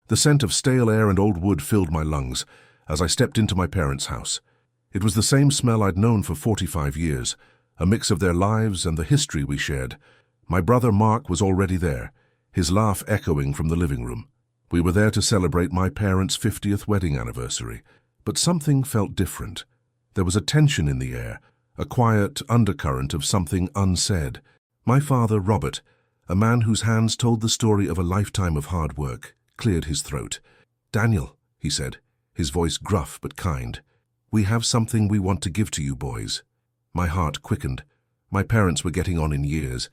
The scent of stale air and old wood filled my lungs as I stepped into my parents' house. It was the same smell I'd known for 45 years, a mix of their lives and the history we shared. My brother Mark was already there, his laugh echoing from the living room. We were there to celebrate my parents' 50th wedding anniversary, but something felt different. There was a tension in the air, a quiet undercurrent of something unsaid. My father, Robert, a man whose hands told the story of a lifetime of hard work, cleared his throat. "Daniel," he said, his voice gruff but kind, "we have something we want to give to you boys." My heart quickened. My parents were getting on in years.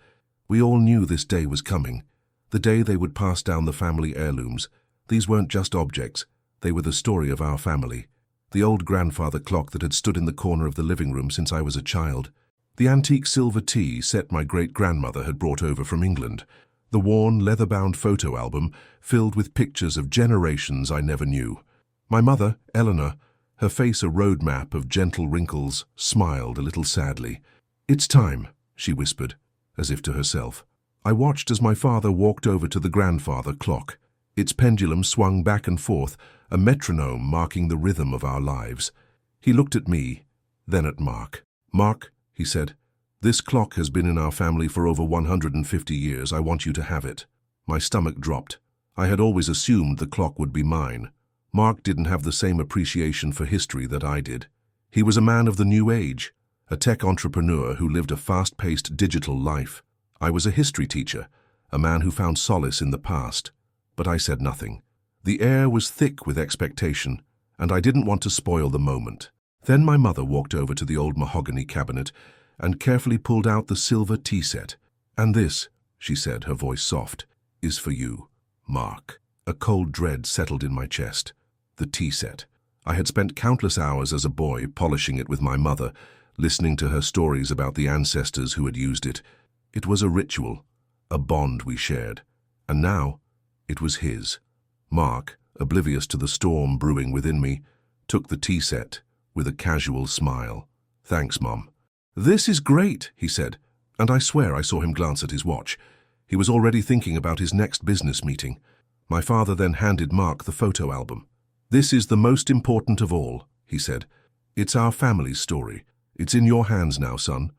We all knew this day was coming, the day they would pass down the family heirlooms. These weren't just objects, they were the story of our family. The old grandfather clock that had stood in the corner of the living room since I was a child. The antique silver tea set my great-grandmother had brought over from England. The worn, leather-bound photo album filled with pictures of generations I never knew. My mother, Eleanor, her face a road map of gentle wrinkles, smiled a little sadly. "It's time," she whispered, as if to herself. I watched as my father walked over to the grandfather clock. Its pendulum swung back and forth, a metronome marking the rhythm of our lives. He looked at me, then at Mark. "Mark," he said, "this clock has been in our family for over 150 years. I want you to have it." My stomach dropped. I had always assumed the clock would be mine. Mark didn't have the same appreciation for history that I did. He was a man of the new age, a tech entrepreneur who lived a fast-paced digital life. I was a history teacher, a man who found solace in the past. But I said nothing. The air was thick with expectation, and I didn't want to spoil the moment. Then my mother walked over to the old mahogany cabinet and carefully pulled out the silver tea set. "And this," she said, her voice soft, "is for you, Mark." A cold dread settled in my chest. The tea set. I had spent countless hours as a boy polishing it with my mother, listening to her stories about the ancestors who had used it. It was a ritual, a bond we shared. And now, it was his. Mark, oblivious to the storm brewing within me, took the tea set with a casual smile. "Thanks, Mom." "This is great," he said, and I swear I saw him glance at his watch. He was already thinking about his next business meeting. My father then handed Mark the photo album. "This is the most important of all," he said. "It's our family's story. It's in your hands now, son."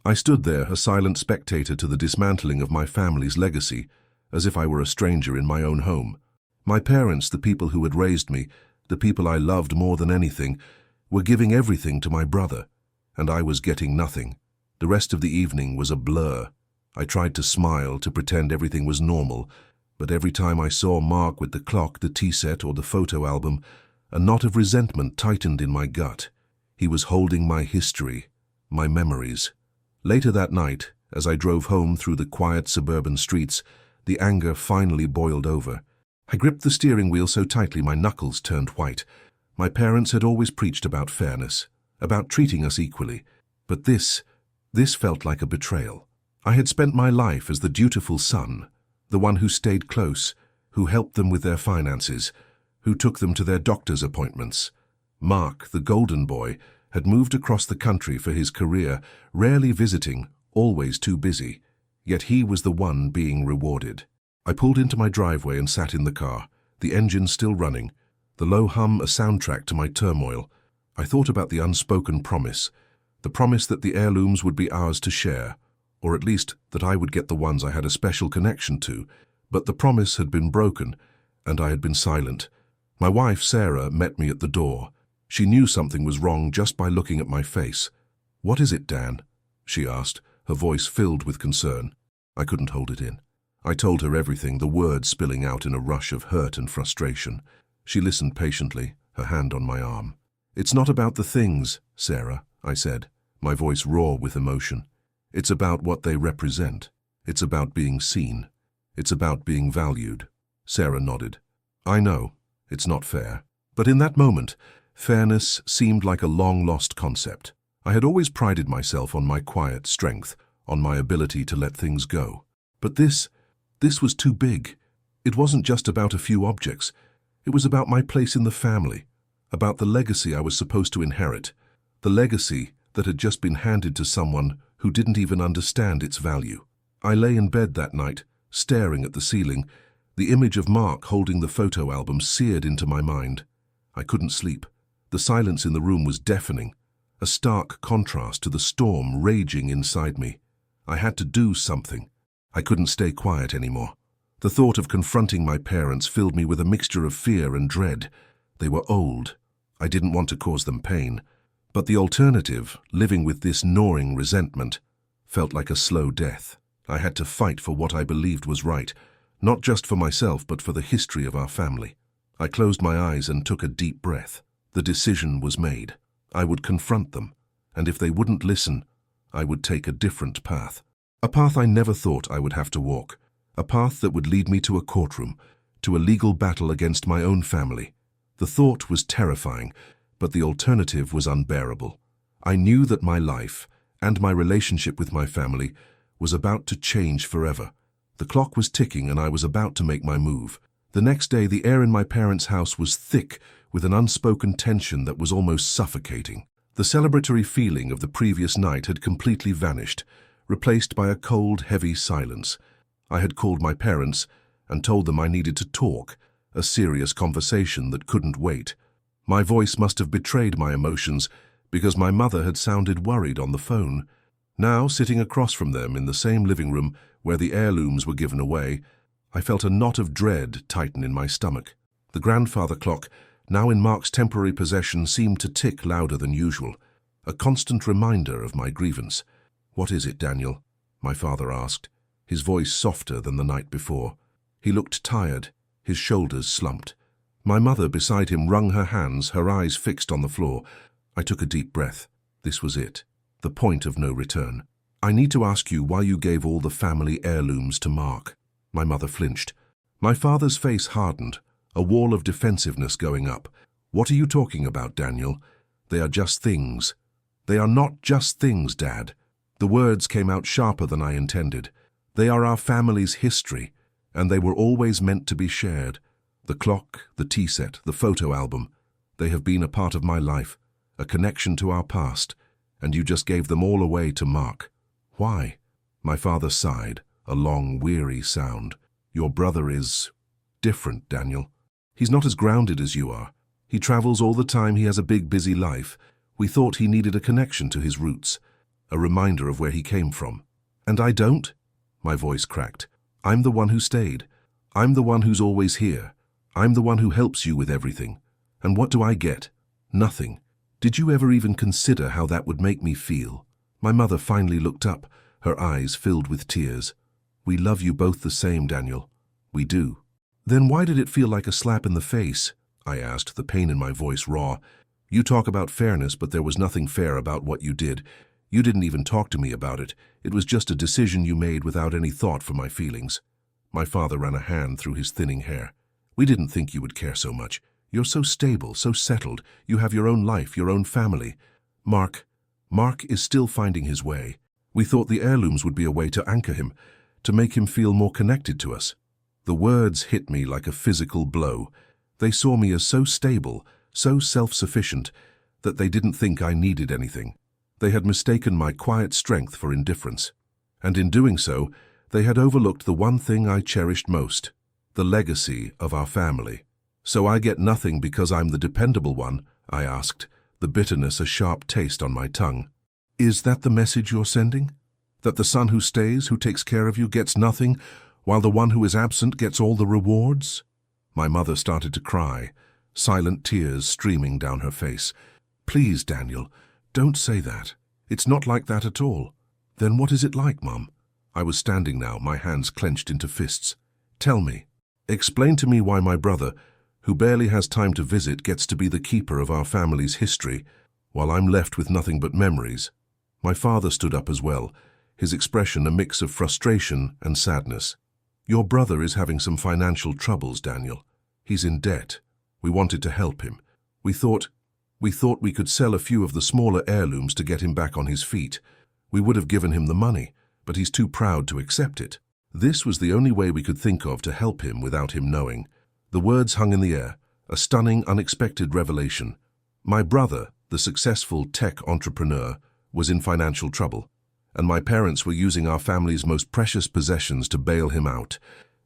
I stood there, a silent spectator to the dismantling of my family's legacy, as if I were a stranger in my own home. My parents, the people who had raised me, the people I loved more than anything, were giving everything to my brother, and I was getting nothing. The rest of the evening was a blur. I tried to smile, to pretend everything was normal, but every time I saw Mark with the clock, the tea set, or the photo album, a knot of resentment tightened in my gut. He was holding my history, my memories. Later that night, as I drove home through the quiet suburban streets, the anger finally boiled over. I gripped the steering wheel so tightly my knuckles turned white. My parents had always preached about fairness, about treating us equally, but this felt like a betrayal. I had spent my life as the dutiful son, the one who stayed close, who helped them with their finances, who took them to their doctor's appointments. Mark, the golden boy, had moved across the country for his career, rarely visiting, always too busy. Yet he was the one being rewarded. I pulled into my driveway and sat in the car, the engine still running, the low hum a soundtrack to my turmoil. I thought about the unspoken promise, the promise that the heirlooms would be ours to share, or at least that I would get the ones I had a special connection to. But the promise had been broken, and I had been silent. My wife, Sarah, met me at the door. She knew something was wrong just by looking at my face. "What is it, Dan?" she asked, her voice filled with concern. I couldn't hold it in. I told her everything, the words spilling out in a rush of hurt and frustration. She listened patiently, her hand on my arm. "It's not about the things, Sarah," I said, my voice raw with emotion. "It's about what they represent. It's about being seen. It's about being valued." Sarah nodded. "I know, it's not fair." But in that moment, fairness seemed like a long-lost concept. I had always prided myself on my quiet strength, on my ability to let things go. But this was too big. It wasn't just about a few objects. It was about my place in the family, about the legacy I was supposed to inherit, the legacy that had just been handed to someone who didn't even understand its value. I lay in bed that night, staring at the ceiling, The image of Mark holding the photo album seared into my mind. I couldn't sleep. The silence in the room was deafening, a stark contrast to the storm raging inside me. I had to do something. I couldn't stay quiet anymore. The thought of confronting my parents filled me with a mixture of fear and dread. They were old. I didn't want to cause them pain. But the alternative, living with this gnawing resentment, felt like a slow death. I had to fight for what I believed was right, not just for myself but for the history of our family. I closed my eyes and took a deep breath. The decision was made. I would confront them, and if they wouldn't listen, I would take a different path. A path I never thought I would have to walk. A path that would lead me to a courtroom, to a legal battle against my own family. The thought was terrifying, but the alternative was unbearable. I knew that my life, and my relationship with my family, was about to change forever. The clock was ticking and I was about to make my move. The next day, the air in my parents' house was thick with an unspoken tension that was almost suffocating. The celebratory feeling of the previous night had completely vanished, replaced by a cold, heavy silence. I had called my parents and told them I needed to talk, a serious conversation that couldn't wait. My voice must have betrayed my emotions because my mother had sounded worried on the phone. Now, sitting across from them in the same living room where the heirlooms were given away, I felt a knot of dread tighten in my stomach. The grandfather clock, now in Mark's temporary possession, seemed to tick louder than usual, a constant reminder of my grievance. "What is it, Daniel?" my father asked, his voice softer than the night before. He looked tired, his shoulders slumped. My mother beside him wrung her hands, her eyes fixed on the floor. I took a deep breath. This was it, the point of no return. "I need to ask you why you gave all the family heirlooms to Mark." My mother flinched. My father's face hardened, a wall of defensiveness going up. "What are you talking about, Daniel? They are just things." "They are not just things, Dad." The words came out sharper than I intended. "They are our family's history, and they were always meant to be shared. The clock, the tea set, the photo album, they have been a part of my life, a connection to our past, and you just gave them all away to Mark. Why?" My father sighed, a long, weary sound. "Your brother is different, Daniel. He's not as grounded as you are. He travels all the time, he has a big, busy life. We thought he needed a connection to his roots, a reminder of where he came from. And I don't?" My voice cracked. "I'm the one who stayed. I'm the one who's always here. I'm the one who helps you with everything. And what do I get? Nothing. Did you ever even consider how that would make me feel?" My mother finally looked up, her eyes filled with tears. "We love you both the same, Daniel. We do." "Then why did it feel like a slap in the face?" I asked, the pain in my voice raw. "You talk about fairness, but there was nothing fair about what you did. You didn't even talk to me about it. It was just a decision you made without any thought for my feelings." My father ran a hand through his thinning hair. "We didn't think you would care so much. You're so stable, so settled. You have your own life, your own family. Mark is still finding his way. We thought the heirlooms would be a way to anchor him, to make him feel more connected to us." The words hit me like a physical blow. They saw me as so stable, so self-sufficient, that they didn't think I needed anything. They had mistaken my quiet strength for indifference. And in doing so, they had overlooked the one thing I cherished most, the legacy of our family. "So I get nothing because I'm the dependable one?" I asked, the bitterness a sharp taste on my tongue. "Is that the message you're sending? That the son who stays, who takes care of you, gets nothing, while the one who is absent gets all the rewards?" My mother started to cry, silent tears streaming down her face. "Please, Daniel, don't say that. It's not like that at all." "Then what is it like, Mum?" I was standing now, my hands clenched into fists. "Tell me. Explain to me why my brother, who barely has time to visit, gets to be the keeper of our family's history, while I'm left with nothing but memories." My father stood up as well, his expression a mix of frustration and sadness. "Your brother is having some financial troubles, Daniel. He's in debt. We wanted to help him. We thought we could sell a few of the smaller heirlooms to get him back on his feet. We would have given him the money, but he's too proud to accept it. This was the only way we could think of to help him without him knowing." The words hung in the air, a stunning, unexpected revelation. My brother, the successful tech entrepreneur, was in financial trouble, and my parents were using our family's most precious possessions to bail him out.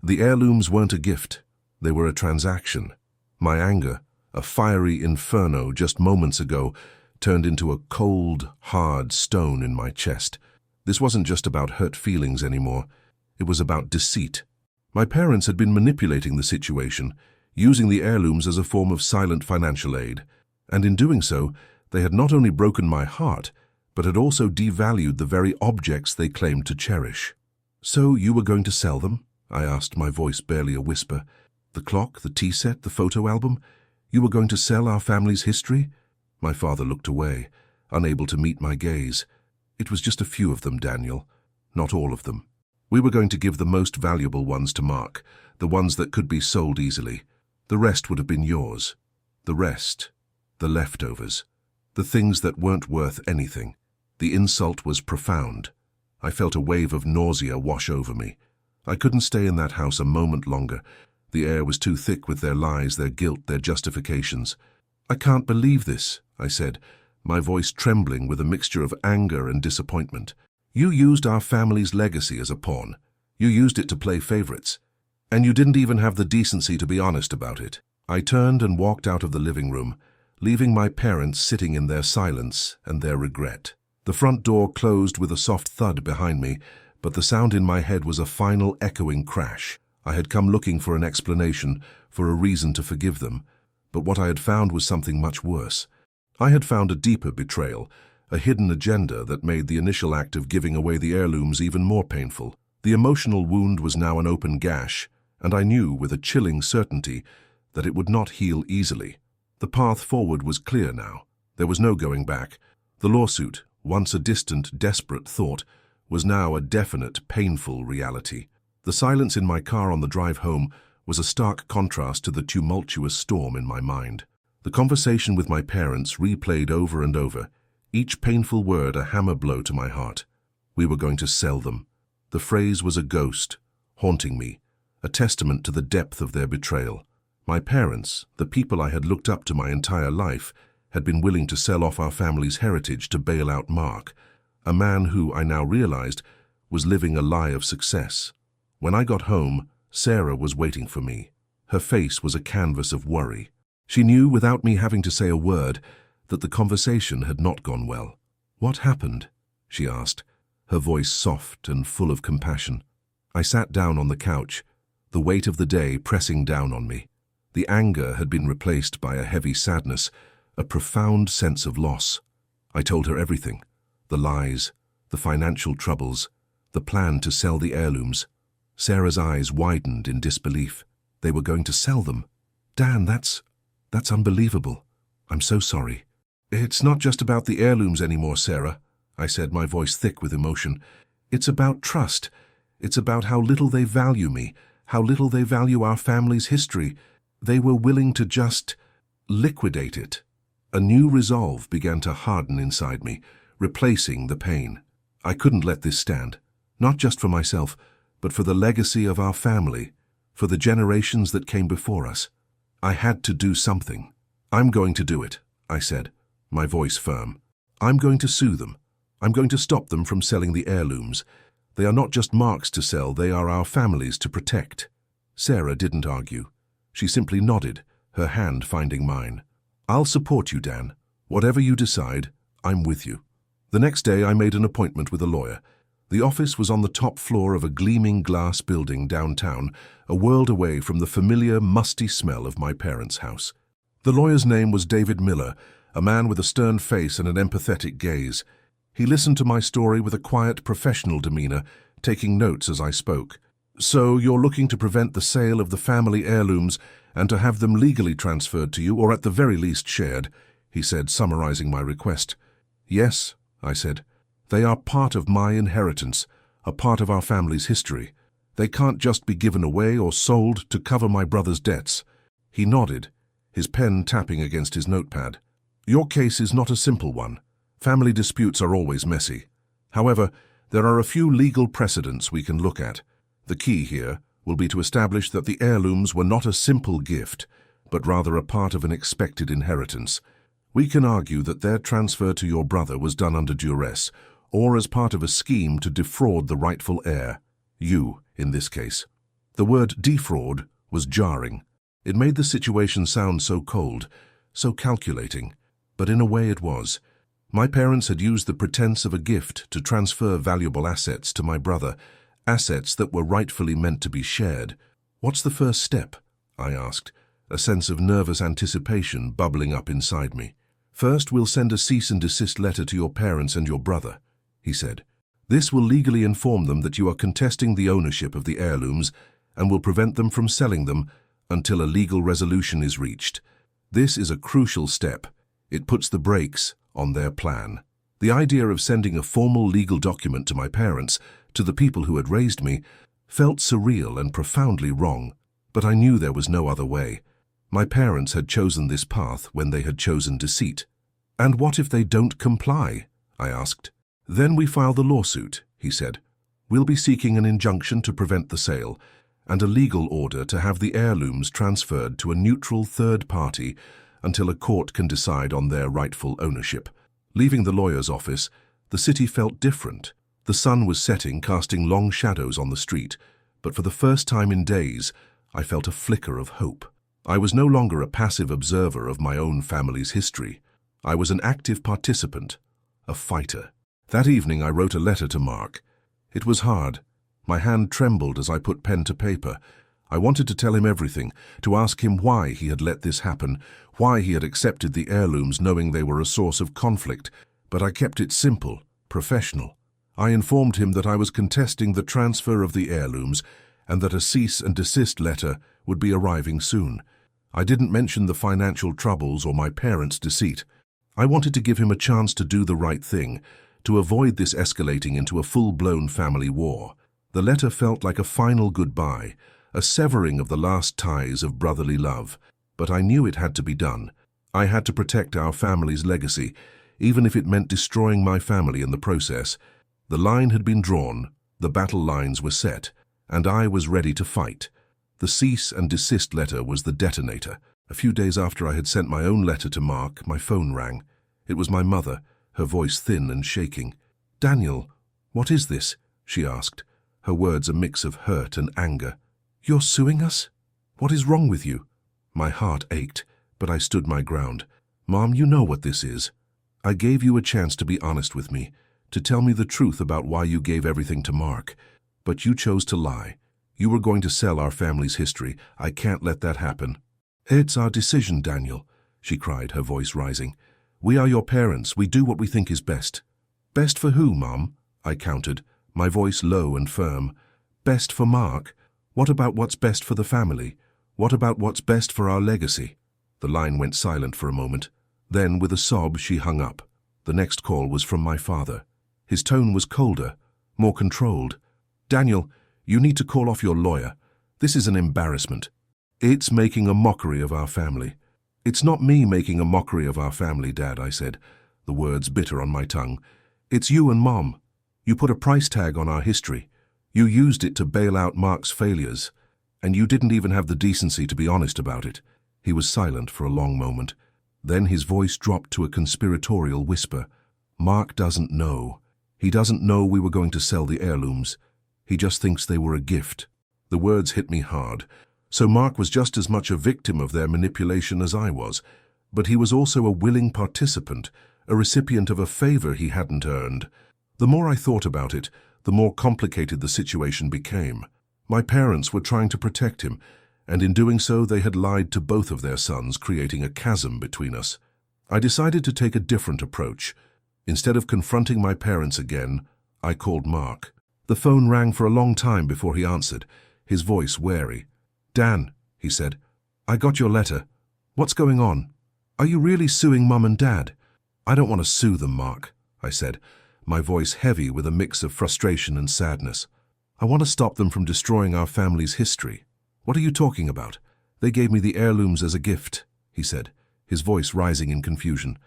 The heirlooms weren't a gift. They were a transaction. My anger, a fiery inferno just moments ago, turned into a cold, hard stone in my chest. This wasn't just about hurt feelings anymore. It was about deceit. My parents had been manipulating the situation, using the heirlooms as a form of silent financial aid. And in doing so, they had not only broken my heart, but had also devalued the very objects they claimed to cherish. "So you were going to sell them?" I asked, my voice barely a whisper. "The clock, the tea set, the photo album? You were going to sell our family's history?" My father looked away, unable to meet my gaze. "It was just a few of them, Daniel. Not all of them. We were going to give the most valuable ones to Mark, the ones that could be sold easily. The rest would have been yours. The rest, the leftovers, the things that weren't worth anything." The insult was profound. I felt a wave of nausea wash over me. I couldn't stay in that house a moment longer. The air was too thick with their lies, their guilt, their justifications. "I can't believe this," I said, my voice trembling with a mixture of anger and disappointment. "You used our family's legacy as a pawn. You used it to play favorites. And you didn't even have the decency to be honest about it." I turned and walked out of the living room, leaving my parents sitting in their silence and their regret. The front door closed with a soft thud behind me, but the sound in my head was a final echoing crash. I had come looking for an explanation, for a reason to forgive them, but what I had found was something much worse. I had found a deeper betrayal, a hidden agenda that made the initial act of giving away the heirlooms even more painful. The emotional wound was now an open gash, and I knew with a chilling certainty that it would not heal easily. The path forward was clear now. There was no going back. The lawsuit, once a distant, desperate thought, was now a definite, painful reality. The silence in my car on the drive home was a stark contrast to the tumultuous storm in my mind. The conversation with my parents replayed over and over, each painful word a hammer blow to my heart. We were going to sell them. The phrase was a ghost, haunting me, a testament to the depth of their betrayal. My parents, the people I had looked up to my entire life, had been willing to sell off our family's heritage to bail out Mark, a man who, I now realized, was living a lie of success. When I got home, Sarah was waiting for me. Her face was a canvas of worry. She knew, without me having to say a word, that the conversation had not gone well. "What happened?" she asked, her voice soft and full of compassion. I sat down on the couch, the weight of the day pressing down on me. The anger had been replaced by a heavy sadness, a profound sense of loss. I told her everything: the lies, the financial troubles, the plan to sell the heirlooms. Sarah's eyes widened in disbelief. They were going to sell them? "Dan, that's unbelievable. I'm so sorry." "It's not just about the heirlooms anymore, Sarah," I said, my voice thick with emotion. "It's about trust. It's about how little they value me, how little they value our family's history. They were willing to just liquidate it." A new resolve began to harden inside me, replacing the pain. I couldn't let this stand, not just for myself, but for the legacy of our family, for the generations that came before us. I had to do something. "I'm going to do it," I said, my voice firm. "I'm going to sue them. I'm going to stop them from selling the heirlooms. They are not just Mark's to sell, they are our family's to protect." Sarah didn't argue. She simply nodded, her hand finding mine. "I'll support you, Dan. Whatever you decide, I'm with you." The next day I made an appointment with a lawyer. The office was on the top floor of a gleaming glass building downtown, a world away from the familiar, musty smell of my parents' house. The lawyer's name was David Miller, a man with a stern face and an empathetic gaze. He listened to my story with a quiet, professional demeanor, taking notes as I spoke. "So you're looking to prevent the sale of the family heirlooms and to have them legally transferred to you, or at the very least shared," he said, summarizing my request. "Yes," I said. "They are part of my inheritance, a part of our family's history. They can't just be given away or sold to cover my brother's debts." He nodded, his pen tapping against his notepad. "Your case is not a simple one. Family disputes are always messy. However, there are a few legal precedents we can look at. The key here will be to establish that the heirlooms were not a simple gift, but rather a part of an expected inheritance. We can argue that their transfer to your brother was done under duress, or as part of a scheme to defraud the rightful heir, you in this case. The word defraud was jarring. It made the situation sound so cold, so calculating. But in a way it was. My parents had used the pretense of a gift to transfer valuable assets to my brother, assets that were rightfully meant to be shared. "What's the first step?" I asked, a sense of nervous anticipation bubbling up inside me. "First, we'll send a cease and desist letter to your parents and your brother," he said. "This will legally inform them that you are contesting the ownership of the heirlooms and will prevent them from selling them until a legal resolution is reached. This is a crucial step. It puts the brakes on their plan." The idea of sending a formal legal document to my parents, to the people who had raised me, felt surreal and profoundly wrong, but I knew there was no other way. My parents had chosen this path when they had chosen deceit. "And what if they don't comply?" I asked. "Then we file the lawsuit," he said. "We'll be seeking an injunction to prevent the sale, and a legal order to have the heirlooms transferred to a neutral third party until a court can decide on their rightful ownership." Leaving the lawyer's office, the city felt different. The sun was setting, casting long shadows on the street, but for the first time in days, I felt a flicker of hope. I was no longer a passive observer of my own family's history. I was an active participant, a fighter. That evening I wrote a letter to Mark. It was hard. My hand trembled as I put pen to paper. I wanted to tell him everything, to ask him why he had let this happen, why he had accepted the heirlooms knowing they were a source of conflict, but I kept it simple, professional. I informed him that I was contesting the transfer of the heirlooms and that a cease and desist letter would be arriving soon. I didn't mention the financial troubles or my parents' deceit. I wanted to give him a chance to do the right thing, to avoid this escalating into a full-blown family war. The letter felt like a final goodbye, a severing of the last ties of brotherly love, but I knew it had to be done. I had to protect our family's legacy, even if it meant destroying my family in the process. The line had been drawn, the battle lines were set, and I was ready to fight. The cease and desist letter was the detonator. A few days after I had sent my own letter to Mark, my phone rang. It was my mother, her voice thin and shaking. "Daniel, what is this?" she asked, her words a mix of hurt and anger. "You're suing us? What is wrong with you?" My heart ached, but I stood my ground. "Mom, you know what this is. I gave you a chance to be honest with me, to tell me the truth about why you gave everything to Mark. But you chose to lie. You were going to sell our family's history. I can't let that happen." "It's our decision, Daniel," she cried, her voice rising. "We are your parents. We do what we think is best." "Best for who, Mom?" I countered, my voice low and firm. "Best for Mark? What about what's best for the family? What about what's best for our legacy?" The line went silent for a moment. Then, with a sob, she hung up. The next call was from my father. His tone was colder, more controlled. "Daniel, you need to call off your lawyer. This is an embarrassment. It's making a mockery of our family." "It's not me making a mockery of our family, Dad," I said, the words bitter on my tongue. "It's you and Mom. You put a price tag on our history. You used it to bail out Mark's failures, and you didn't even have the decency to be honest about it." He was silent for a long moment. Then his voice dropped to a conspiratorial whisper. "Mark doesn't know. He doesn't know we were going to sell the heirlooms. He just thinks they were a gift." The words hit me hard. So Mark was just as much a victim of their manipulation as I was, but he was also a willing participant, a recipient of a favor he hadn't earned. The more I thought about it, the more complicated the situation became. My parents were trying to protect him, and in doing so they had lied to both of their sons, creating a chasm between us. I decided to take a different approach. Instead of confronting my parents again, I called Mark. The phone rang for a long time before he answered, his voice wary. "Dan," he said, "I got your letter. What's going on? Are you really suing Mum and Dad?" "I don't want to sue them, Mark," I said, my voice heavy with a mix of frustration and sadness. "I want to stop them from destroying our family's history." "What are you talking about?" "They gave me the heirlooms as a gift," he said, his voice rising in confusion.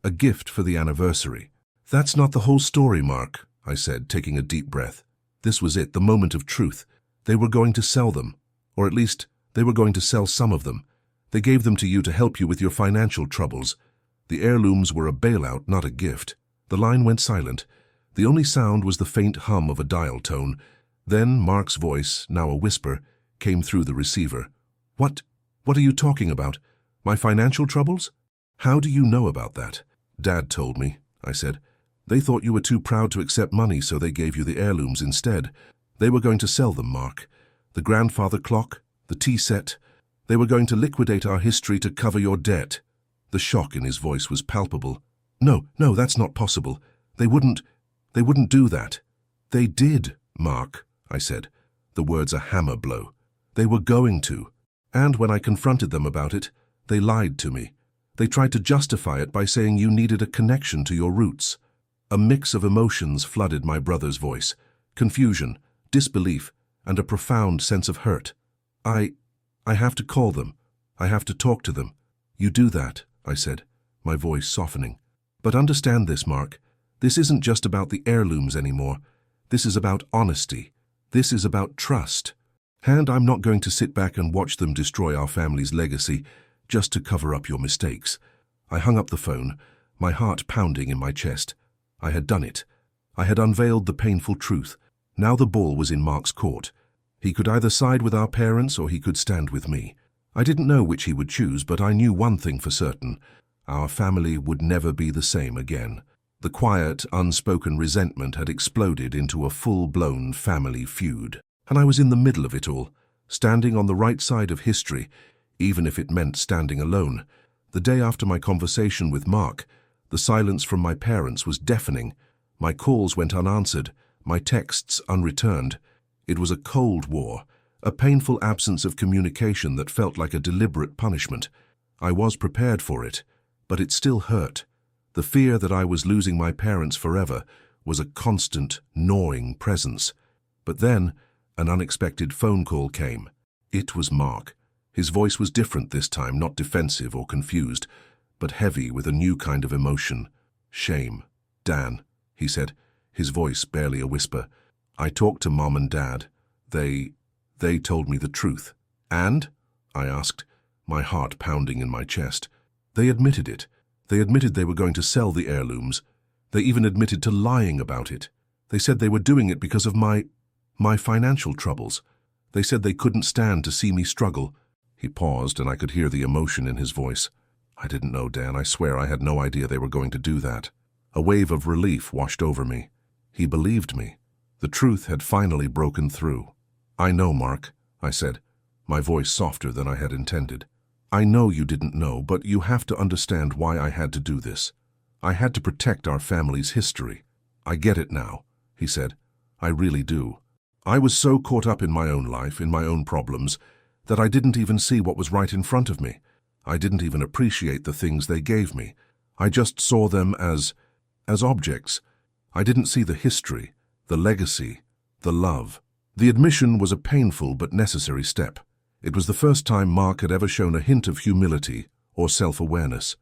"A gift for the anniversary." "That's not the whole story, Mark," I said, taking a deep breath. This was it, the moment of truth. They were going to sell them. Or at least, they were going to sell some of them. They gave them to you to help you with your financial troubles. The heirlooms were a bailout, not a gift. The line went silent. The only sound was the faint hum of a dial tone. Then Mark's voice, now a whisper, came through the receiver. What are you talking about? My financial troubles? How do you know about that? Dad told me, I said. They thought you were too proud to accept money, so they gave you the heirlooms instead. They were going to sell them, Mark. The grandfather clock, the tea set. They were going to liquidate our history to cover your debt. The shock in his voice was palpable. No, that's not possible. They wouldn't do that. They did, Mark, I said, the words a hammer blow. They were going to. And when I confronted them about it, they lied to me. They tried to justify it by saying you needed a connection to your roots. A mix of emotions flooded my brother's voice. Confusion, disbelief, and a profound sense of hurt. I have to call them. I have to talk to them. You do that, I said, my voice softening. But understand this, Mark. This isn't just about the heirlooms anymore. This is about honesty. This is about trust. And I'm not going to sit back and watch them destroy our family's legacy just to cover up your mistakes. I hung up the phone, my heart pounding in my chest. I had done it. I had unveiled the painful truth. Now the ball was in Mark's court. He could either side with our parents or he could stand with me. I didn't know which he would choose, but I knew one thing for certain. Our family would never be the same again. The quiet, unspoken resentment had exploded into a full-blown family feud. And I was in the middle of it all, standing on the right side of history, even if it meant standing alone. The day after my conversation with Mark, the silence from my parents was deafening. My calls went unanswered, my texts unreturned. It was a cold war, a painful absence of communication that felt like a deliberate punishment. I was prepared for it, but it still hurt. The fear that I was losing my parents forever was a constant, gnawing presence. But then, an unexpected phone call came. It was Mark. His voice was different this time, not defensive or confused, but heavy with a new kind of emotion. Shame. Dan, he said, his voice barely a whisper. I talked to Mom and Dad. They told me the truth. And? I asked, my heart pounding in my chest. They admitted it. They admitted they were going to sell the heirlooms. They even admitted to lying about it. They said they were doing it because of my financial troubles. They said they couldn't stand to see me struggle. He paused, and I could hear the emotion in his voice. I didn't know, Dan. I swear I had no idea they were going to do that. A wave of relief washed over me. He believed me. The truth had finally broken through. I know, Mark, I said, my voice softer than I had intended. I know you didn't know, but you have to understand why I had to do this. I had to protect our family's history. I get it now, he said. I really do. I was so caught up in my own life, in my own problems, that I didn't even see what was right in front of me. I didn't even appreciate the things they gave me. I just saw them as objects. I didn't see the history, the legacy, the love. The admission was a painful but necessary step. It was the first time Mark had ever shown a hint of humility or self-awareness.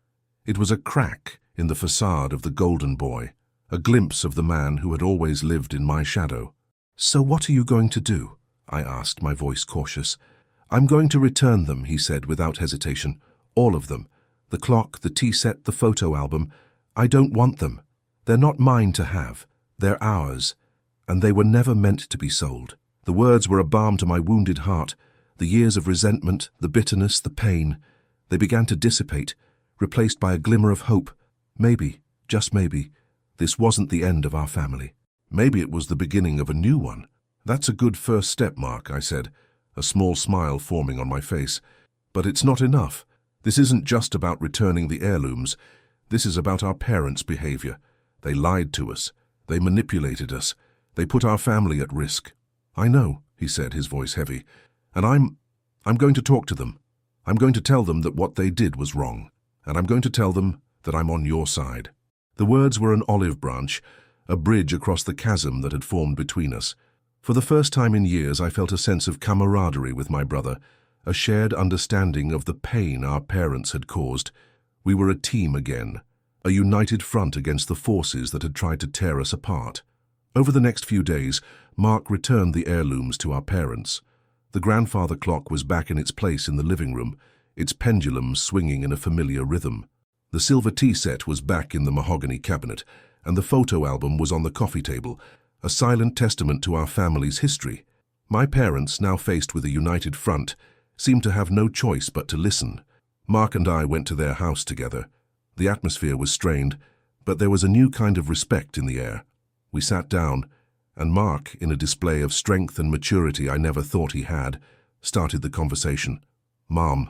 It was a crack in the facade of the golden boy, a glimpse of the man who had always lived in my shadow. So what are you going to do? I asked, my voice cautious. I'm going to return them, he said without hesitation. All of them. The clock, the tea set, the photo album. I don't want them. They're not mine to have. They're ours. And they were never meant to be sold. The words were a balm to my wounded heart. The years of resentment, the bitterness, the pain, they began to dissipate, replaced by a glimmer of hope. Maybe, just maybe, this wasn't the end of our family. Maybe it was the beginning of a new one. That's a good first step, Mark, I said, a small smile forming on my face. But it's not enough. This isn't just about returning the heirlooms. This is about our parents' behavior. They lied to us. They manipulated us. They put our family at risk. I know, he said, his voice heavy. And I'm going to talk to them. I'm going to tell them that what they did was wrong. And I'm going to tell them that I'm on your side. The words were an olive branch, a bridge across the chasm that had formed between us. For the first time in years, I felt a sense of camaraderie with my brother, a shared understanding of the pain our parents had caused. We were a team again, a united front against the forces that had tried to tear us apart. Over the next few days, Mark returned the heirlooms to our parents. The grandfather clock was back in its place in the living room, its pendulum swinging in a familiar rhythm. The silver tea set was back in the mahogany cabinet, and the photo album was on the coffee table, a silent testament to our family's history. My parents, now faced with a united front, seemed to have no choice but to listen. Mark and I went to their house together. The atmosphere was strained, but there was a new kind of respect in the air. We sat down, and Mark, in a display of strength and maturity I never thought he had, started the conversation. "Mom,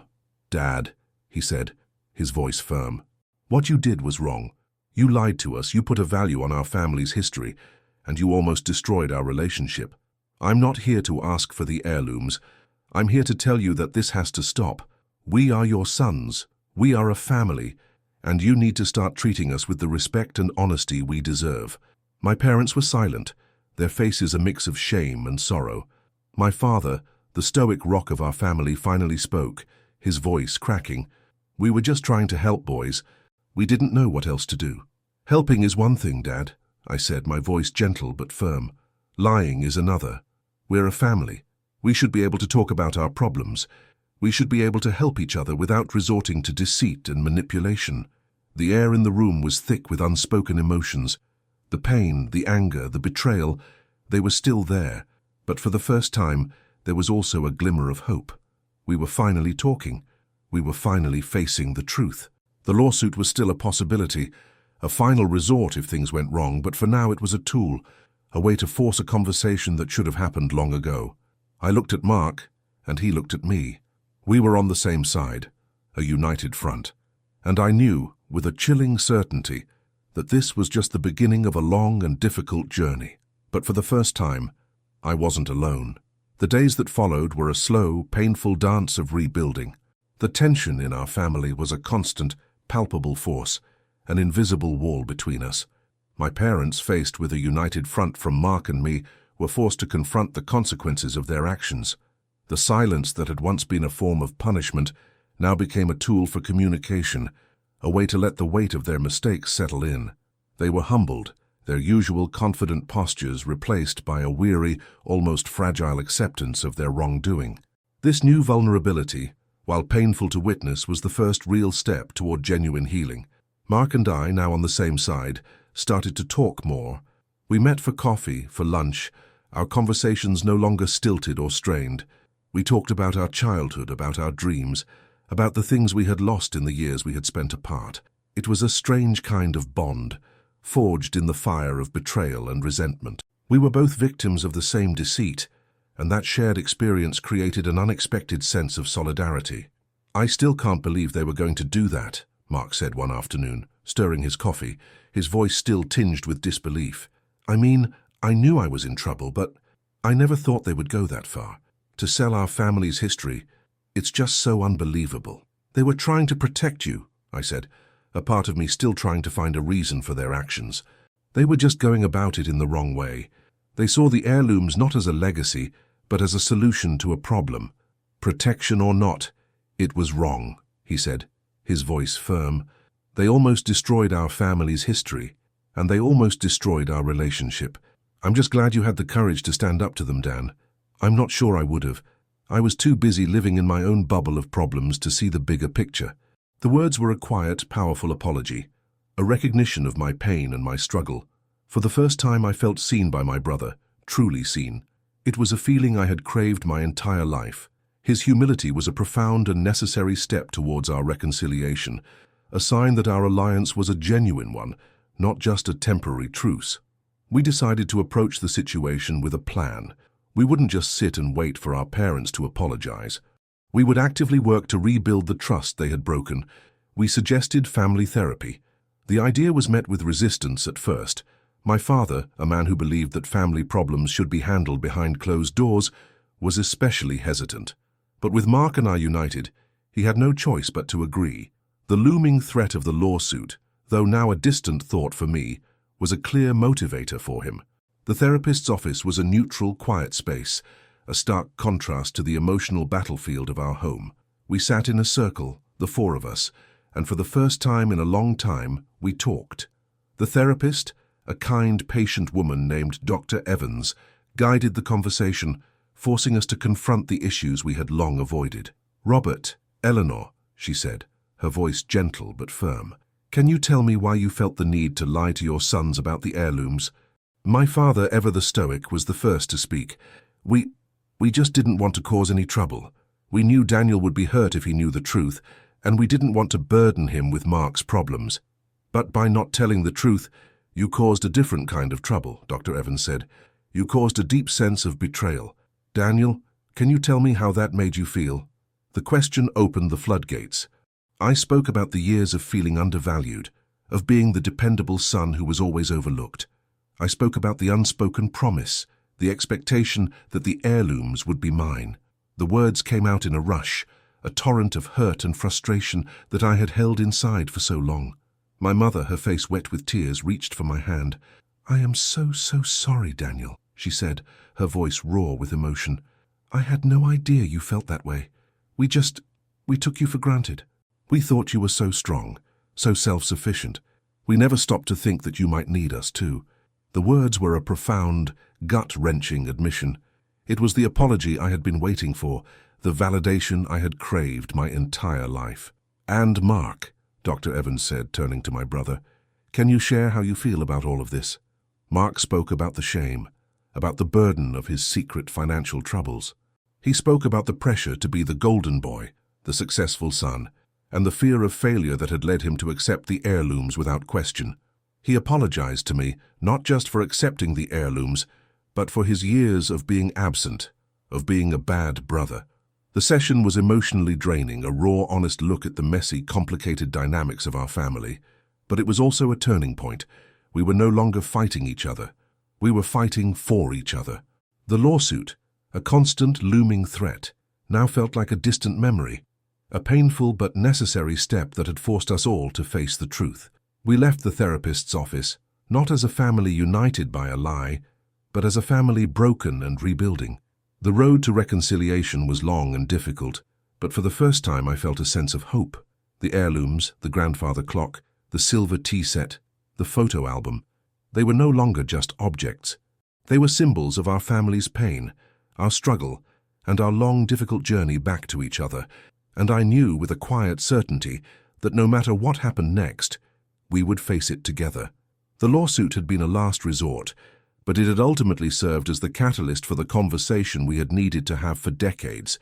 Dad," he said, his voice firm. "What you did was wrong. You lied to us, you put a value on our family's history, and you almost destroyed our relationship. I'm not here to ask for the heirlooms. I'm here to tell you that this has to stop. We are your sons. We are a family, and you need to start treating us with the respect and honesty we deserve." My parents were silent, their faces a mix of shame and sorrow. My father, the stoic rock of our family, finally spoke, his voice cracking. "We were just trying to help, boys. We didn't know what else to do." "Helping is one thing, Dad," I said, my voice gentle but firm. "Lying is another. We're a family. We should be able to talk about our problems. We should be able to help each other without resorting to deceit and manipulation." The air in the room was thick with unspoken emotions. The pain, the anger, the betrayal, they were still there, but for the first time, there was also a glimmer of hope. We were finally talking. We were finally facing the truth. The lawsuit was still a possibility, a final resort if things went wrong, but for now it was a tool, a way to force a conversation that should have happened long ago. I looked at Mark, and he looked at me. We were on the same side, a united front, and I knew, with a chilling certainty, that this was just the beginning of a long and difficult journey. But for the first time, I wasn't alone. The days that followed were a slow, painful dance of rebuilding. The tension in our family was a constant, palpable force, an invisible wall between us. My parents, faced with a united front from Mark and me, were forced to confront the consequences of their actions. The silence that had once been a form of punishment now became a tool for communication, a way to let the weight of their mistakes settle in. They were humbled, their usual confident postures replaced by a weary, almost fragile acceptance of their wrongdoing. This new vulnerability, while painful to witness, was the first real step toward genuine healing. Mark and I, now on the same side, started to talk more. We met for coffee, for lunch, our conversations no longer stilted or strained. We talked about our childhood, about our dreams, about the things we had lost in the years we had spent apart. It was a strange kind of bond, forged in the fire of betrayal and resentment. We were both victims of the same deceit, and that shared experience created an unexpected sense of solidarity. "I still can't believe they were going to do that," Mark said one afternoon, stirring his coffee, his voice still tinged with disbelief. "I mean, I knew I was in trouble, but I never thought they would go that far. To sell our family's history, it's just so unbelievable." "They were trying to protect you," I said, a part of me still trying to find a reason for their actions. "They were just going about it in the wrong way. They saw the heirlooms not as a legacy, but as a solution to a problem. Protection or not, it was wrong," he said, his voice firm. "They almost destroyed our family's history, and they almost destroyed our relationship. I'm just glad you had the courage to stand up to them, Dan. I'm not sure I would have. I was too busy living in my own bubble of problems to see the bigger picture." The words were a quiet, powerful apology, a recognition of my pain and my struggle. For the first time I felt seen by my brother, truly seen. It was a feeling I had craved my entire life. His humility was a profound and necessary step towards our reconciliation, a sign that our alliance was a genuine one, not just a temporary truce. We decided to approach the situation with a plan. We wouldn't just sit and wait for our parents to apologize. We would actively work to rebuild the trust they had broken. We suggested family therapy. The idea was met with resistance at first. My father, a man who believed that family problems should be handled behind closed doors, was especially hesitant. But with Mark and I united, he had no choice but to agree. The looming threat of the lawsuit, though now a distant thought for me, was a clear motivator for him. The therapist's office was a neutral, quiet space, a stark contrast to the emotional battlefield of our home. We sat in a circle, the four of us, and for the first time in a long time, we talked. The therapist, a kind, patient woman named Dr. Evans, guided the conversation, forcing us to confront the issues we had long avoided. "Robert, Eleanor," she said, her voice gentle but firm, "can you tell me why you felt the need to lie to your sons about the heirlooms?" My father, ever the stoic, was the first to speak. We just didn't want to cause any trouble. We knew Daniel would be hurt if he knew the truth, and we didn't want to burden him with Mark's problems. But by not telling the truth, you caused a different kind of trouble, Dr. Evans said. You caused a deep sense of betrayal. Daniel, can you tell me how that made you feel? The question opened the floodgates. I spoke about the years of feeling undervalued, of being the dependable son who was always overlooked. I spoke about the unspoken promise, the expectation that the heirlooms would be mine. The words came out in a rush, a torrent of hurt and frustration that I had held inside for so long. My mother, her face wet with tears, reached for my hand. "I am so sorry, Daniel," she said, her voice raw with emotion. "I had no idea you felt that way. We took you for granted. We thought you were so strong, so self-sufficient. We never stopped to think that you might need us too." The words were a profound, gut-wrenching admission. It was the apology I had been waiting for, the validation I had craved my entire life. "And Mark," Dr. Evans said, turning to my brother, "can you share how you feel about all of this?" Mark spoke about the shame, about the burden of his secret financial troubles. He spoke about the pressure to be the golden boy, the successful son, and the fear of failure that had led him to accept the heirlooms without question. He apologized to me, not just for accepting the heirlooms, but for his years of being absent, of being a bad brother. The session was emotionally draining, a raw, honest look at the messy, complicated dynamics of our family. But it was also a turning point. We were no longer fighting each other. We were fighting for each other. The lawsuit, a constant looming threat, now felt like a distant memory, a painful but necessary step that had forced us all to face the truth. We left the therapist's office, not as a family united by a lie, but as a family broken and rebuilding. The road to reconciliation was long and difficult, but for the first time I felt a sense of hope. The heirlooms, the grandfather clock, the silver tea set, the photo album, they were no longer just objects. They were symbols of our family's pain, our struggle, and our long, difficult journey back to each other, and I knew with a quiet certainty that no matter what happened next, we would face it together. The lawsuit had been a last resort, but it had ultimately served as the catalyst for the conversation we had needed to have for decades.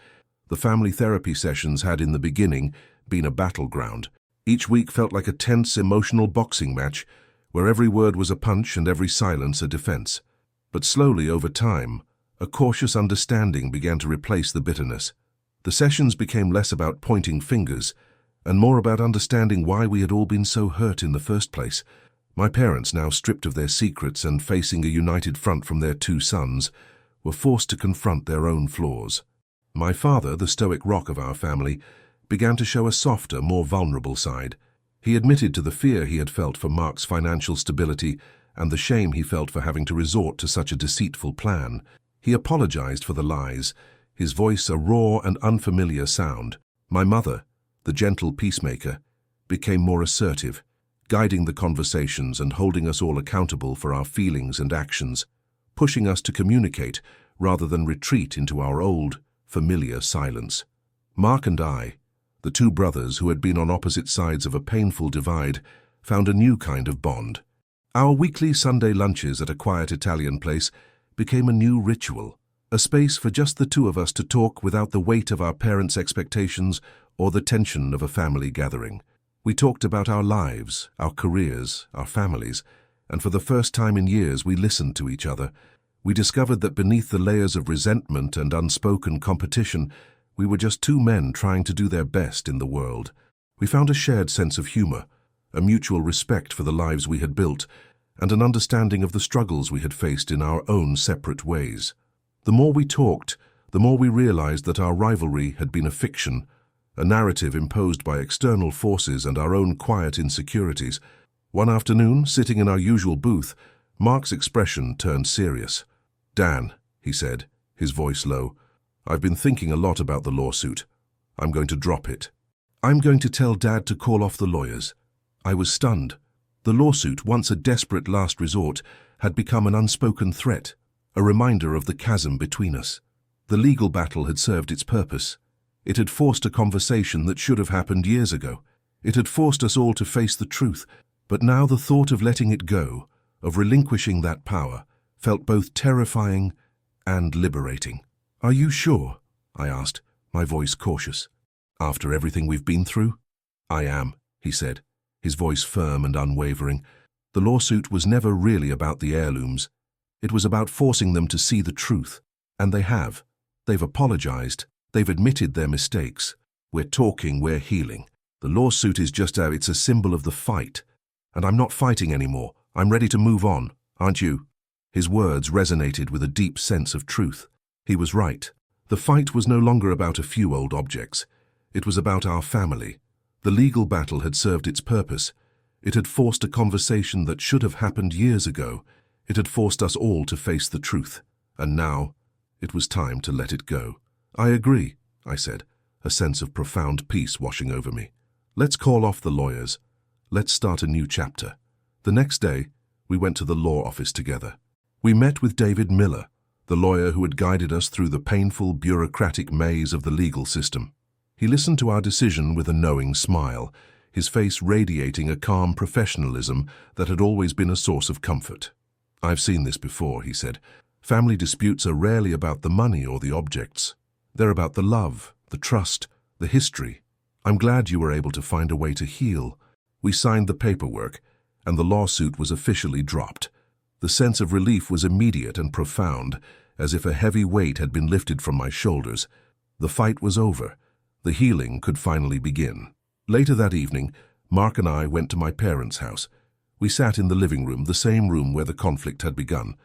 The family therapy sessions had, in the beginning, been a battleground. Each week felt like a tense, emotional boxing match, where every word was a punch and every silence a defense. But slowly, over time, a cautious understanding began to replace the bitterness. The sessions became less about pointing fingers and more about understanding why we had all been so hurt in the first place. My parents, now stripped of their secrets and facing a united front from their two sons, were forced to confront their own flaws. My father, the stoic rock of our family, began to show a softer, more vulnerable side. He admitted to the fear he had felt for Mark's financial stability and the shame he felt for having to resort to such a deceitful plan. He apologized for the lies, his voice a raw and unfamiliar sound. My mother, the gentle peacemaker, became more assertive, guiding the conversations and holding us all accountable for our feelings and actions, pushing us to communicate rather than retreat into our old, familiar silence. Mark and I, the two brothers who had been on opposite sides of a painful divide, found a new kind of bond. Our weekly Sunday lunches at a quiet Italian place became a new ritual, a space for just the two of us to talk without the weight of our parents' expectations or the tension of a family gathering. We talked about our lives, our careers, our families, and for the first time in years we listened to each other. We discovered that beneath the layers of resentment and unspoken competition, we were just two men trying to do their best in the world. We found a shared sense of humor, a mutual respect for the lives we had built, and an understanding of the struggles we had faced in our own separate ways. The more we talked, the more we realized that our rivalry had been a fiction, a narrative imposed by external forces and our own quiet insecurities. One afternoon, sitting in our usual booth, Mark's expression turned serious. "Dan," he said, his voice low, "I've been thinking a lot about the lawsuit. I'm going to drop it. I'm going to tell Dad to call off the lawyers." I was stunned. The lawsuit, once a desperate last resort, had become an unspoken threat, a reminder of the chasm between us. The legal battle had served its purpose. It had forced a conversation that should have happened years ago. It had forced us all to face the truth, but now the thought of letting it go, of relinquishing that power, felt both terrifying and liberating. "Are you sure?" I asked, my voice cautious. "After everything we've been through?" "I am," he said, his voice firm and unwavering. "The lawsuit was never really about the heirlooms. It was about forcing them to see the truth. And they have. They've apologized. They've admitted their mistakes. We're talking, we're healing. The lawsuit is just it's a symbol of the fight. And I'm not fighting anymore. I'm ready to move on. Aren't you?" His words resonated with a deep sense of truth. He was right. The fight was no longer about a few old objects. It was about our family. The legal battle had served its purpose. It had forced a conversation that should have happened years ago. It had forced us all to face the truth. And now, it was time to let it go. "I agree," I said, a sense of profound peace washing over me. "Let's call off the lawyers. Let's start a new chapter." The next day, we went to the law office together. We met with David Miller, the lawyer who had guided us through the painful, bureaucratic maze of the legal system. He listened to our decision with a knowing smile, his face radiating a calm professionalism that had always been a source of comfort. "I've seen this before," he said. "Family disputes are rarely about the money or the objects. They're about the love, the trust, the history. I'm glad you were able to find a way to heal." We signed the paperwork, and the lawsuit was officially dropped. The sense of relief was immediate and profound, as if a heavy weight had been lifted from my shoulders. The fight was over. The healing could finally begin. Later that evening, Mark and I went to my parents' house. We sat in the living room, the same room where the conflict had begun.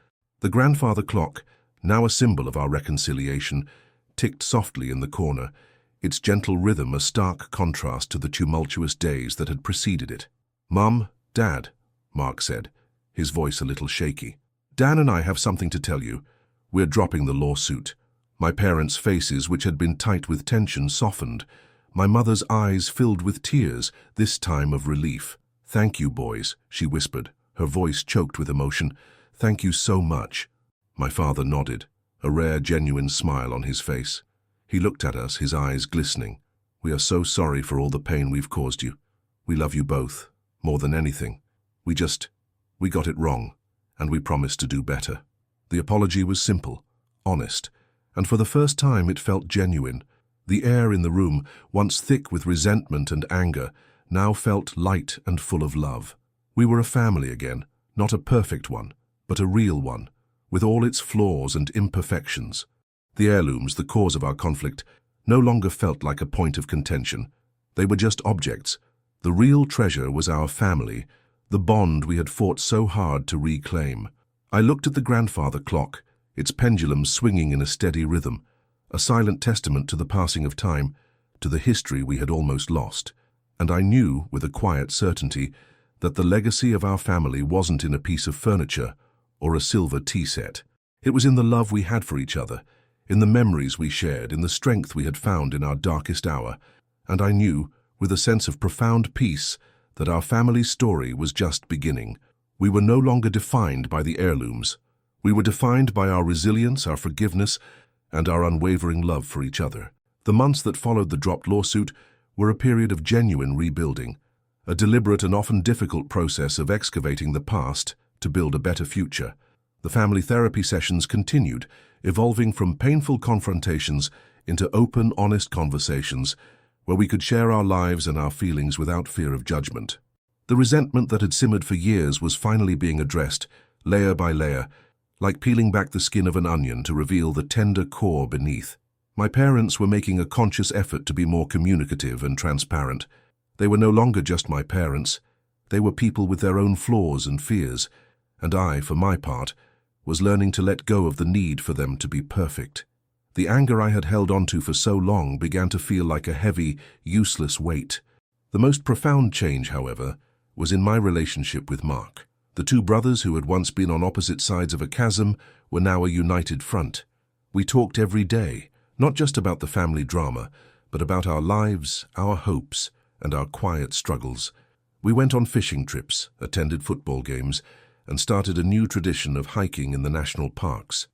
The grandfather clock, now a symbol of our reconciliation, ticked softly in the corner, its gentle rhythm a stark contrast to the tumultuous days that had preceded it. "Mum, Dad," Mark said, his voice a little shaky. "Dan and I have something to tell you. We're dropping the lawsuit." My parents' faces, which had been tight with tension, softened. My mother's eyes filled with tears, this time of relief. "Thank you, boys," she whispered, her voice choked with emotion. "Thank you so much." My father nodded, a rare, genuine smile on his face. He looked at us, his eyes glistening. "We are so sorry for all the pain we've caused you. We love you both, more than anything. We got it wrong, and we promised to do better." The apology was simple, honest, and for the first time it felt genuine. The air in the room, once thick with resentment and anger, now felt light and full of love. We were a family again, not a perfect one, but a real one, with all its flaws and imperfections. The heirlooms, the cause of our conflict, no longer felt like a point of contention. They were just objects. The real treasure was our family, the bond we had fought so hard to reclaim. I looked at the grandfather clock, its pendulum swinging in a steady rhythm, a silent testament to the passing of time, to the history we had almost lost. And I knew, with a quiet certainty, that the legacy of our family wasn't in a piece of furniture or a silver tea set. It was in the love we had for each other, in the memories we shared, in the strength we had found in our darkest hour. And I knew, with a sense of profound peace, that our family's story was just beginning. We were no longer defined by the heirlooms. We were defined by our resilience, our forgiveness, and our unwavering love for each other. The months that followed the dropped lawsuit were a period of genuine rebuilding, a deliberate and often difficult process of excavating the past to build a better future. The family therapy sessions continued, evolving from painful confrontations into open, honest conversations where we could share our lives and our feelings without fear of judgment. The resentment that had simmered for years was finally being addressed, layer by layer, like peeling back the skin of an onion to reveal the tender core beneath. My parents were making a conscious effort to be more communicative and transparent. They were no longer just my parents. They were people with their own flaws and fears, and I, for my part, was learning to let go of the need for them to be perfect. The anger I had held onto for so long began to feel like a heavy, useless weight. The most profound change, however, was in my relationship with Mark. The two brothers who had once been on opposite sides of a chasm were now a united front. We talked every day, not just about the family drama, but about our lives, our hopes, and our quiet struggles. We went on fishing trips, attended football games, and started a new tradition of hiking in the national parks.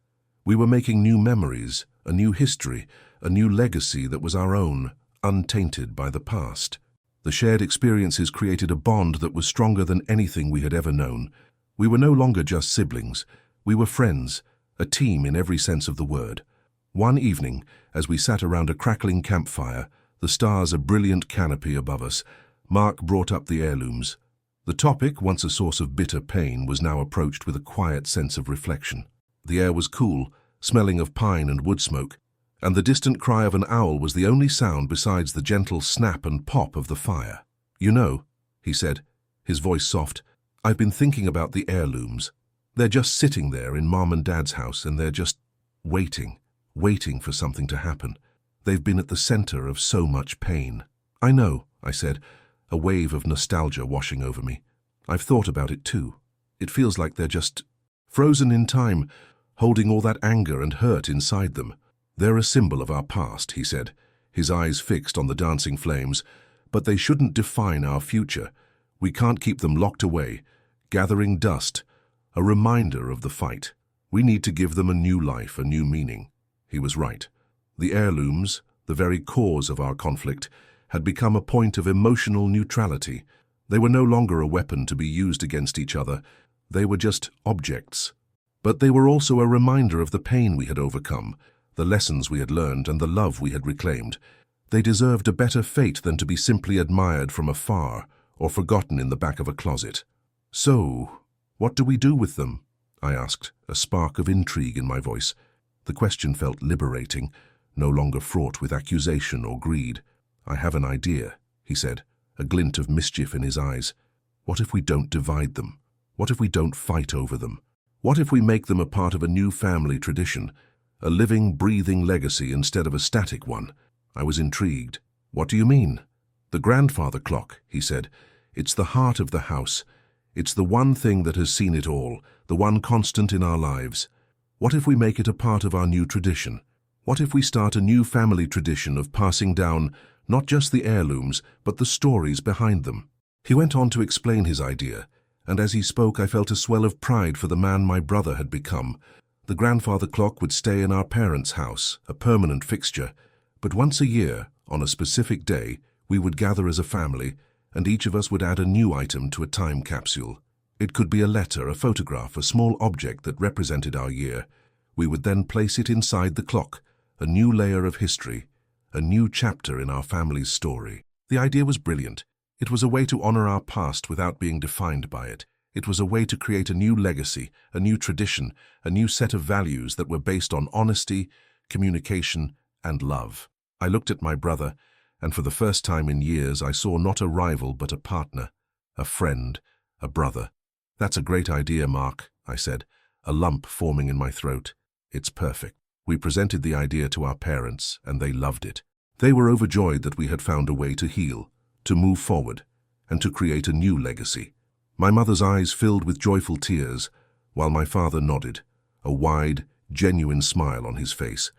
We were making new memories, a new history, a new legacy that was our own, untainted by the past. The shared experiences created a bond that was stronger than anything we had ever known. We were no longer just siblings. We were friends, a team in every sense of the word. One evening, as we sat around a crackling campfire, the stars a brilliant canopy above us, Mark brought up the heirlooms. The topic, once a source of bitter pain, was now approached with a quiet sense of reflection. The air was cool, smelling of pine and wood smoke, and the distant cry of an owl was the only sound besides the gentle snap and pop of the fire. "You know," he said, his voice soft, "I've been thinking about the heirlooms. They're just sitting there in Mom and Dad's house, and they're just waiting for something to happen. They've been at the center of so much pain." "I know," I said, a wave of nostalgia washing over me. "I've thought about it too. It feels like they're just frozen in time, holding all that anger and hurt inside them. They're a symbol of our past," he said, his eyes fixed on the dancing flames, "but they shouldn't define our future. We can't keep them locked away, gathering dust, a reminder of the fight. We need to give them a new life, a new meaning." He was right. The heirlooms, the very cause of our conflict, had become a point of emotional neutrality. They were no longer a weapon to be used against each other. They were just objects. But they were also a reminder of the pain we had overcome, the lessons we had learned, and the love we had reclaimed. They deserved a better fate than to be simply admired from afar or forgotten in the back of a closet. "So, what do we do with them?" I asked, a spark of intrigue in my voice. The question felt liberating, no longer fraught with accusation or greed. "I have an idea," he said, a glint of mischief in his eyes. "What if we don't divide them? What if we don't fight over them? What if we make them a part of a new family tradition, a living, breathing legacy instead of a static one?" I was intrigued. "What do you mean?" "The grandfather clock," he said. "It's the heart of the house. It's the one thing that has seen it all, the one constant in our lives. What if we make it a part of our new tradition? What if we start a new family tradition of passing down not just the heirlooms, but the stories behind them?" He went on to explain his idea, and as he spoke I felt a swell of pride for the man my brother had become. The grandfather clock would stay in our parents' house, a permanent fixture, but once a year, on a specific day, we would gather as a family, and each of us would add a new item to a time capsule. It could be a letter, a photograph, a small object that represented our year. We would then place it inside the clock, a new layer of history, a new chapter in our family's story. The idea was brilliant. It was a way to honor our past without being defined by it. It was a way to create a new legacy, a new tradition, a new set of values that were based on honesty, communication, and love. I looked at my brother, and for the first time in years I saw not a rival but a partner, a friend, a brother. "That's a great idea, Mark," I said, a lump forming in my throat. "It's perfect." We presented the idea to our parents, and they loved it. They were overjoyed that we had found a way to heal, to move forward, and to create a new legacy. My mother's eyes filled with joyful tears, while my father nodded, a wide, genuine smile on his face.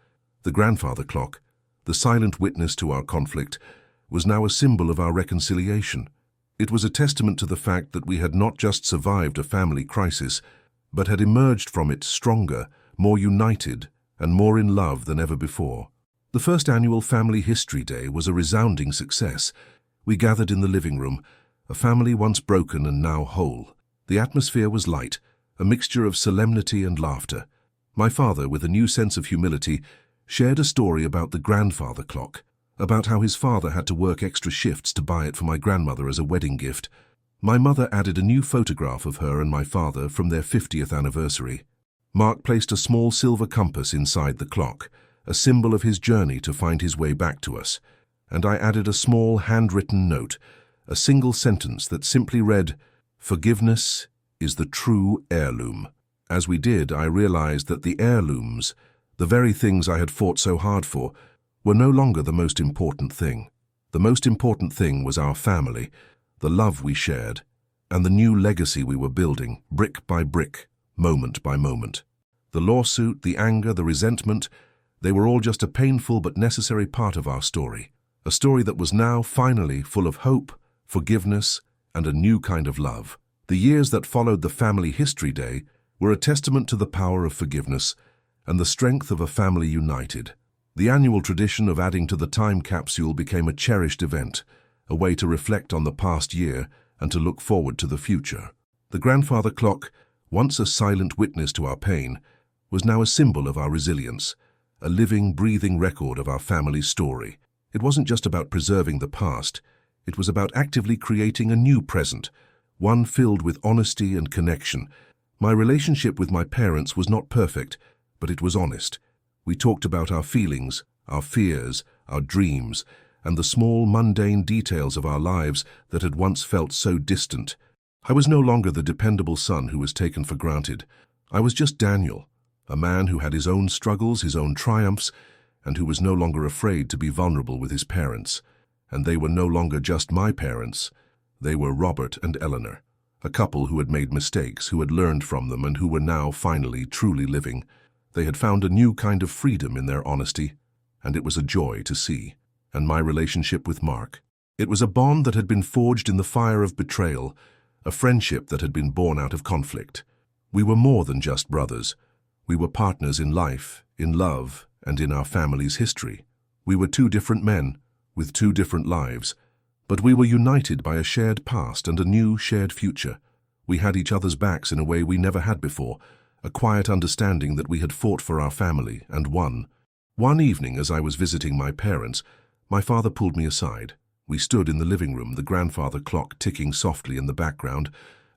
The grandfather clock, the silent witness to our conflict, was now a symbol of our reconciliation. It was a testament to the fact that we had not just survived a family crisis, but had emerged from it stronger, more united, and more in love than ever before. The first annual Family History Day was a resounding success. We gathered in the living room, a family once broken and now whole. The atmosphere was light, a mixture of solemnity and laughter. My father, with a new sense of humility, shared a story about the grandfather clock, about how his father had to work extra shifts to buy it for my grandmother as a wedding gift. My mother added a new photograph of her and my father from their 50th anniversary. Mark placed a small silver compass inside the clock, a symbol of his journey to find his way back to us, and I added a small handwritten note, a single sentence that simply read, "Forgiveness is the true heirloom." As we did, I realized that the heirlooms, the very things I had fought so hard for, were no longer the most important thing. The most important thing was our family, the love we shared, and the new legacy we were building, brick by brick, moment by moment. The lawsuit, the anger, the resentment, they were all just a painful but necessary part of our story. A story that was now, finally, full of hope, forgiveness, and a new kind of love. The years that followed the Family History Day were a testament to the power of forgiveness and the strength of a family united. The annual tradition of adding to the time capsule became a cherished event, a way to reflect on the past year and to look forward to the future. The grandfather clock, once a silent witness to our pain, was now a symbol of our resilience, a living, breathing record of our family's story. It wasn't just about preserving the past, it was about actively creating a new present, one filled with honesty and connection. My relationship with my parents was not perfect, but it was honest. We talked about our feelings, our fears, our dreams, and the small, mundane details of our lives that had once felt so distant. I was no longer the dependable son who was taken for granted. I was just Daniel, a man who had his own struggles, his own triumphs, and who was no longer afraid to be vulnerable with his parents. And they were no longer just my parents. They were Robert and Eleanor, a couple who had made mistakes, who had learned from them, and who were now finally truly living. They had found a new kind of freedom in their honesty, and it was a joy to see. And my relationship with Mark. It was a bond that had been forged in the fire of betrayal, a friendship that had been born out of conflict. We were more than just brothers. We were partners in life, in love, and in our family's history. We were two different men, with two different lives, but we were united by a shared past and a new shared future. We had each other's backs in a way we never had before, a quiet understanding that we had fought for our family and won. One evening, as I was visiting my parents, my father pulled me aside. We stood in the living room, the grandfather clock ticking softly in the background,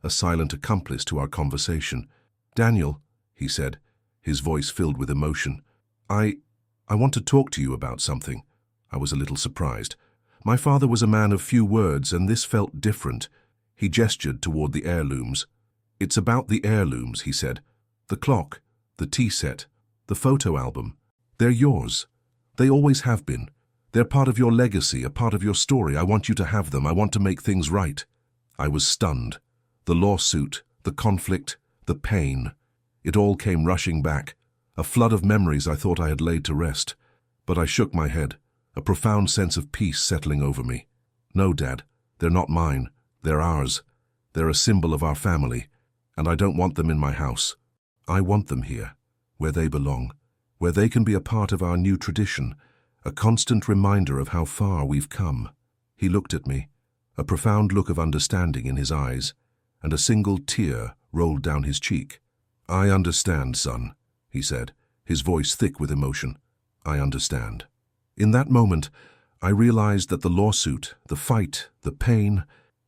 a silent accomplice to our conversation. "Daniel," he said, his voice filled with emotion, I want to talk to you about something." I was a little surprised. My father was a man of few words, and this felt different. He gestured toward the heirlooms. "It's about the heirlooms," he said. "The clock, the tea set, the photo album. They're yours. They always have been. They're part of your legacy, a part of your story. I want you to have them. I want to make things right." I was stunned. The lawsuit, the conflict, the pain. It all came rushing back, a flood of memories I thought I had laid to rest. But I shook my head, a profound sense of peace settling over me. "No, Dad, they're not mine. They're ours. They're a symbol of our family, and I don't want them in my house. I want them here, where they belong, where they can be a part of our new tradition, a constant reminder of how far we've come." He looked at me, a profound look of understanding in his eyes, and a single tear rolled down his cheek. "I understand, son," he said, his voice thick with emotion. "I understand." In that moment, I realized that the lawsuit, the fight, the pain,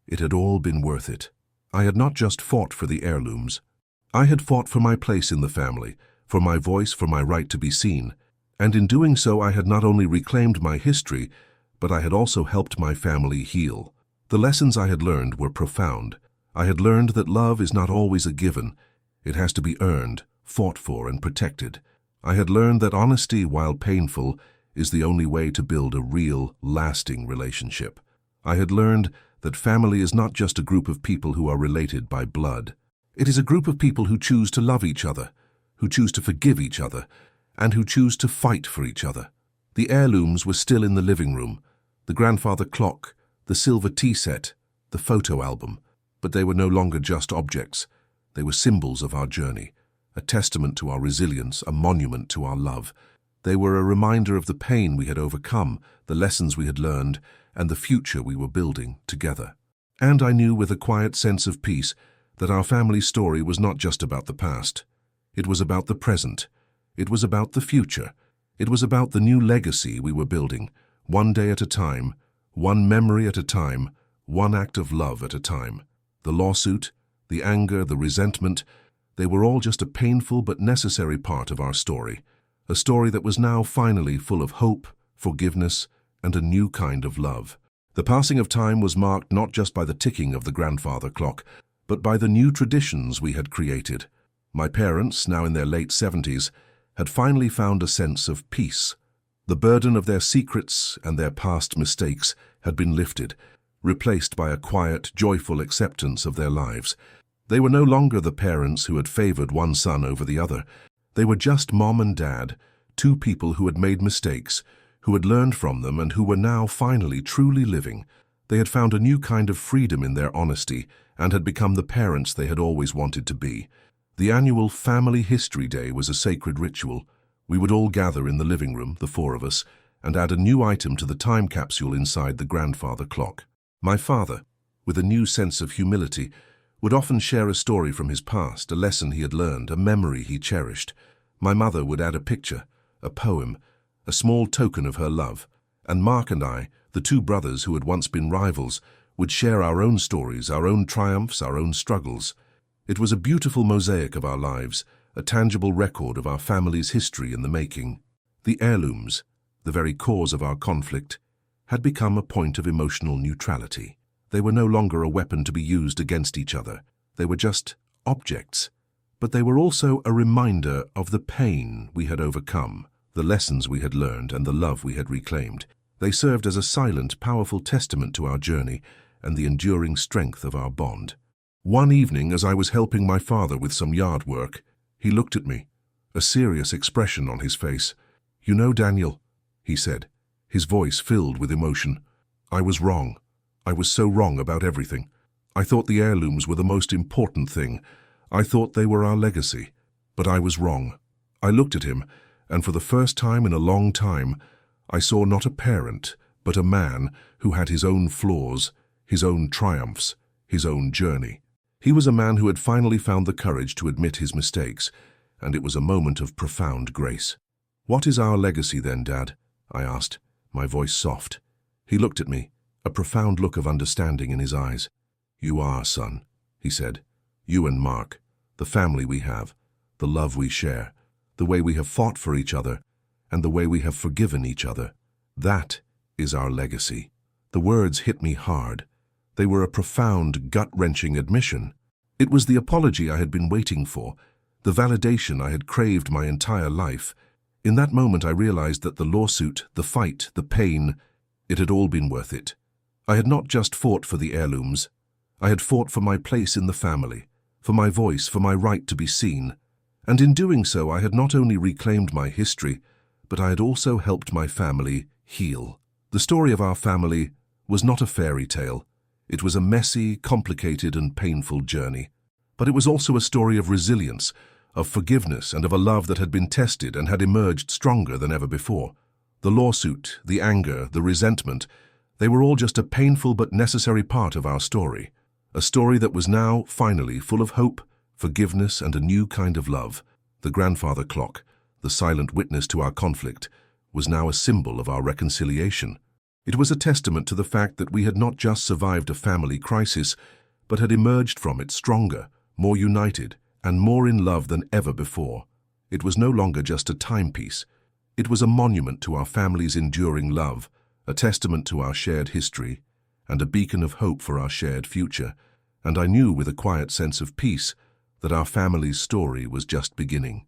it had all been worth it. I had not just fought for the heirlooms. I had fought for my place in the family, for my voice, for my right to be seen. And in doing so, I had not only reclaimed my history, but I had also helped my family heal. The lessons I had learned were profound. I had learned that love is not always a given. It has to be earned, fought for, and protected. I had learned that honesty, while painful, is the only way to build a real, lasting relationship. I had learned that family is not just a group of people who are related by blood. It is a group of people who choose to love each other, who choose to forgive each other, and who choose to fight for each other. The heirlooms were still in the living room, the grandfather clock, the silver tea set, the photo album, but they were no longer just objects. They were symbols of our journey, a testament to our resilience, a monument to our love. They were a reminder of the pain we had overcome, the lessons we had learned, and the future we were building together. And I knew with a quiet sense of peace that our family story was not just about the past. It was about the present. It was about the future. It was about the new legacy we were building, one day at a time, one memory at a time, one act of love at a time. The lawsuit, the anger, the resentment, they were all just a painful but necessary part of our story, a story that was now finally full of hope, forgiveness, and a new kind of love. The passing of time was marked not just by the ticking of the grandfather clock, but by the new traditions we had created. My parents, now in their late 70s, had finally found a sense of peace. The burden of their secrets and their past mistakes had been lifted, replaced by a quiet, joyful acceptance of their lives. They were no longer the parents who had favored one son over the other. They were just mom and dad, two people who had made mistakes, who had learned from them, and who were now finally truly living. They had found a new kind of freedom in their honesty and had become the parents they had always wanted to be. The annual Family History Day was a sacred ritual. We would all gather in the living room, the four of us, and add a new item to the time capsule inside the grandfather clock. My father, with a new sense of humility, would often share a story from his past, a lesson he had learned, a memory he cherished. My mother would add a picture, a poem, a small token of her love. And Mark and I, the two brothers who had once been rivals, would share our own stories, our own triumphs, our own struggles. It was a beautiful mosaic of our lives, a tangible record of our family's history in the making. The heirlooms, the very cause of our conflict, had become a point of emotional neutrality. They were no longer a weapon to be used against each other. They were just objects. But they were also a reminder of the pain we had overcome, the lessons we had learned, and the love we had reclaimed. They served as a silent, powerful testament to our journey and the enduring strength of our bond. One evening, as I was helping my father with some yard work, he looked at me, a serious expression on his face. "You know, Daniel," he said, his voice filled with emotion, "I was wrong. I was so wrong about everything. I thought the heirlooms were the most important thing. I thought they were our legacy. But I was wrong." I looked at him, and for the first time in a long time, I saw not a parent, but a man who had his own flaws, his own triumphs, his own journey. He was a man who had finally found the courage to admit his mistakes, and it was a moment of profound grace. "What is our legacy then, Dad?" I asked, my voice soft. He looked at me, a profound look of understanding in his eyes. "You are, son," he said. "You and Mark, the family we have, the love we share, the way we have fought for each other, and the way we have forgiven each other. That is our legacy." The words hit me hard. They were a profound, gut-wrenching admission. It was the apology I had been waiting for, the validation I had craved my entire life. In that moment I realized that the lawsuit, the fight, the pain, it had all been worth it. I had not just fought for the heirlooms. I had fought for my place in the family, for my voice, for my right to be seen. And in doing so, I had not only reclaimed my history, but I had also helped my family heal. The story of our family was not a fairy tale. It was a messy, complicated, and painful journey. But it was also a story of resilience, of forgiveness, and of a love that had been tested and had emerged stronger than ever before. The lawsuit, the anger, the resentment, they were all just a painful but necessary part of our story. A story that was now, finally, full of hope, forgiveness, and a new kind of love. The grandfather clock, the silent witness to our conflict, was now a symbol of our reconciliation. It was a testament to the fact that we had not just survived a family crisis, but had emerged from it stronger, more united, and more in love than ever before. It was no longer just a timepiece. It was a monument to our family's enduring love, a testament to our shared history, and a beacon of hope for our shared future. And I knew with a quiet sense of peace that our family's story was just beginning.